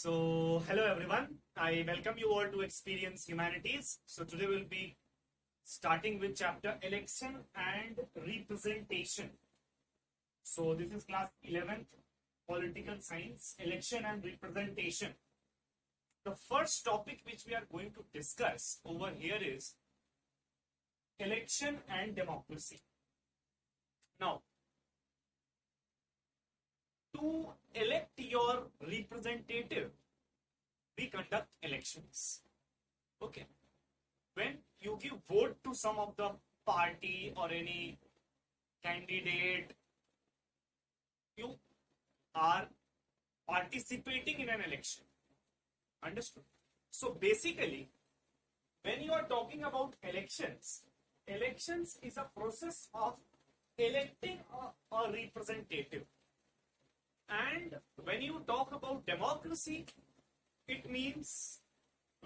Hello everyone. I welcome you all to Experience Humanities. So, today we'll be starting with chapter Election and Representation. So, this is class 11th, Political Science, Election and Representation. The first topic which we are going to discuss over here is election and democracy. Now, to elect your representative, we conduct elections. Okay. When you give vote to some of the party or any candidate, you are participating in an election. Understood? So basically, when you are talking about elections, elections is a process of electing a representative. And when you talk about democracy, it means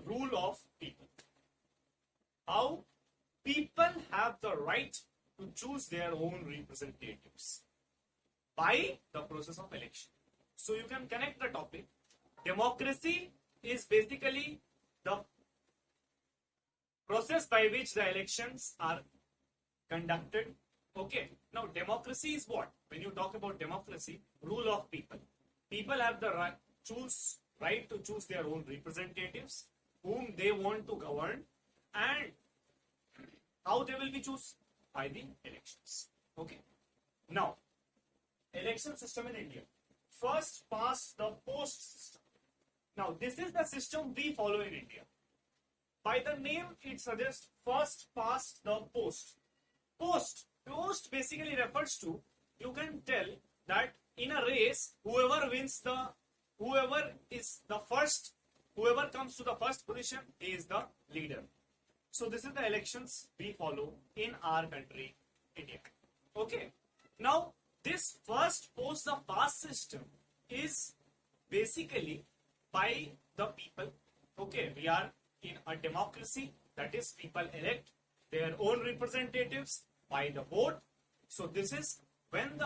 rule of people. How people have the right to choose their own representatives by the process of election. So you can connect the topic. Democracy is basically the process by which the elections are conducted. Okay. Now, democracy is what? When you talk about democracy, rule of people. People have the right to choose their own representatives, whom they want to govern, and how they will be chosen by the elections. Okay. Now, election system in India. First past the post system. Now, this is the system we follow in India. By the name, it suggests first past the post. Post basically refers to, you can tell that in a race, whoever comes to the first position is the leader. So this is the elections we follow in our country, India. Okay. Now, this first post the past system is basically by the people. Okay, we are in a democracy, that is, people elect their own representatives by the vote. So this is when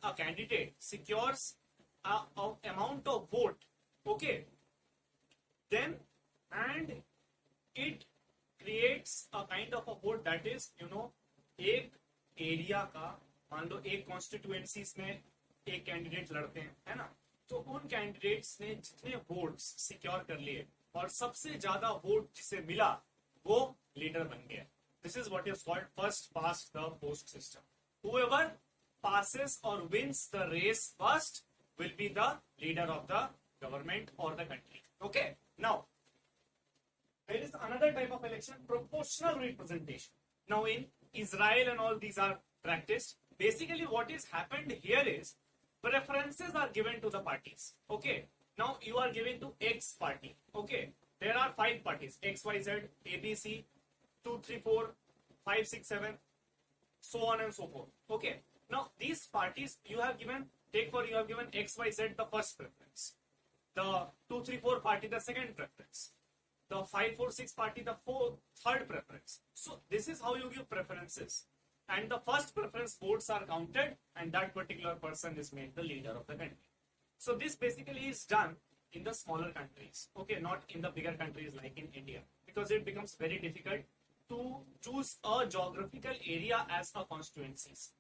a candidate secures a amount of vote, okay, then and it creates a kind of a vote that is, एक area का, मान लो एक constituencies में एक candidate लड़ते हैं, है ना, तो उन कैंडिडेट्स ने जितने वोट्स सिक्योर कर लिए और सबसे ज्यादा वोट जिसे मिला वो लीडर बन गया. This is what is called first past the post system. Whoever passes or wins the race first will be the leader of the government or the country. Okay. Now, there is another type of election, proportional representation. Now, in Israel and all these are practiced. Basically, what is happened here is preferences are given to the parties. Okay. Now, you are giving to X party. Okay. There are 5 parties: X, Y, Z, A, B, C, 2, 3, 4, 5, 6, 7, so on and so forth. Okay. Now, these parties you have given X, Y, Z the first preference. The 2, 3, 4 party the second preference. The 5, 4, 6 party the third preference. So, this is how you give preferences. And the first preference votes are counted and that particular person is made the leader of the country. So, this basically is done in the smaller countries. Okay, not in the bigger countries like in India. Because it becomes very difficult to choose a geographical area as a constituencies.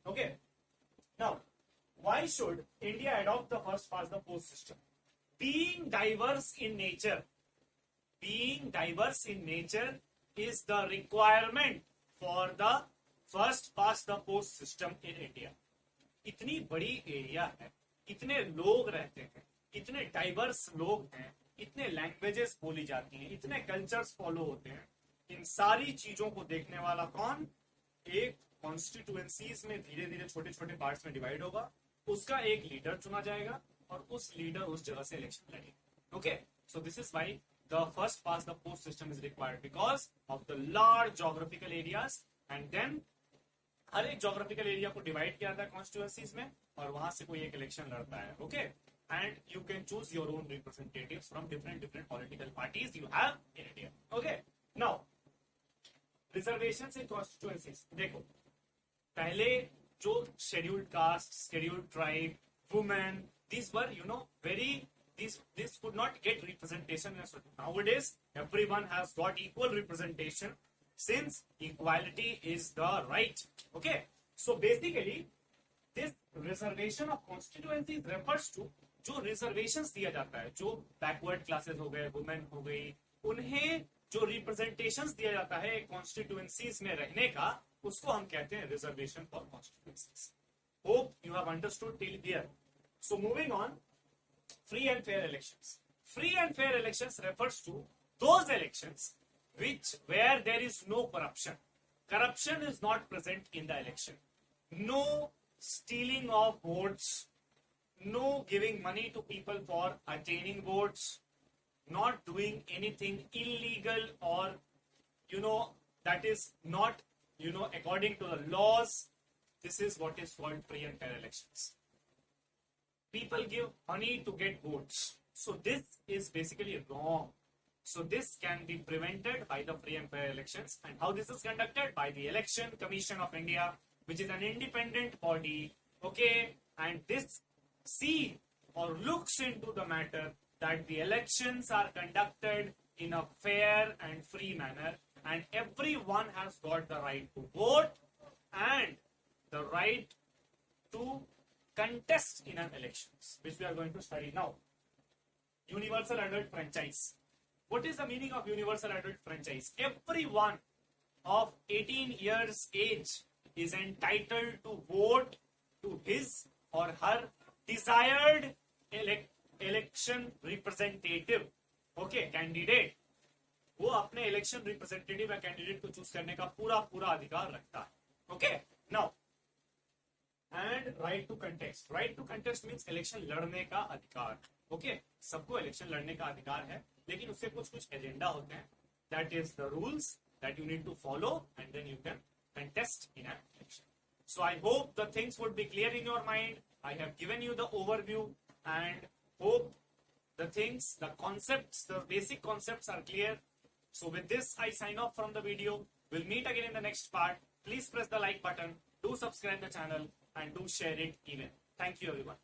Okay. Now, why should India adopt the first past the post system? Being diverse in nature is the requirement for the first past the post system in India. इतनी बड़ी area है, इतने लोग रहते हैं, इतने diverse लोग हैं, इतने लैंग्वेजेस बोली जाती हैं, इतने कल्चर्स फॉलो होते हैं. इन सारी चीजों को देखने वाला कौन? एक कॉन्स्टिट्यूएंसीज में धीरे धीरे छोटे छोटे पार्ट्स में डिवाइड होगा, उसका एक लीडर चुना जाएगा और उस लीडर उस जगह से इलेक्शन लड़ेगा. Okay. So this is why the first past the post system is required, because of the large geographical areas, and then हर एक geographical area को divide किया जाता है constituencies में और वहां से कोई एक election लड़ता है. Okay. And you can choose your own representatives from different political parties you have in India. Okay. Now, reservations in constituencies. देखो, पहले जो scheduled caste, scheduled tribe, women, these were, very this could not get representation in a society. Nowadays, everyone has got equal representation since equality is the right. Okay, so basically this reservation of constituencies refers to जो reservations दिया जाता है, जो backward classes हो गए, women हो गई, उन्हें जो representations दिया जाता है constituencies में रहने का, उसको हम कहते हैं reservation for constituencies. Hope you have understood till here. So moving on, free and fair elections. Free and fair elections refers to those elections where there is no corruption. Corruption is not present in the election. No stealing of votes, no giving money to people for attaining votes, not doing anything illegal or that is not according to the laws. This is what is called free and fair elections. People give money to get votes, so this is basically wrong. So this can be prevented by the free and fair elections. And how this is conducted? By the Election Commission of India, which is an independent body. Okay, and this see or looks into the matter that the elections are conducted in a fair and free manner, and everyone has got the right to vote and the right to contest in an elections, which we are going to study now. Universal adult franchise. What is the meaning of universal adult franchise? Everyone of 18 years age is entitled to vote to his or her desired election representative. Okay, candidate. वो अपने election representative या candidate को choose करने का पूरा अधिकार रखता है. Okay, now and right to contest. Right to contest means election लड़ने का अधिकार. Okay, सबको election लड़ने का अधिकार है, लेकिन उससे कुछ एजेंडा होते हैं. That is the rules that you need to follow, and then you can contest in an election. So I hope the things would be clear in your mind. I have given you the overview, and hope the things, the concepts, the basic concepts are clear. So with this, I sign off from the video. We'll meet again in the next part. Please press the like button, do subscribe the channel, and do share it even. Thank you everyone.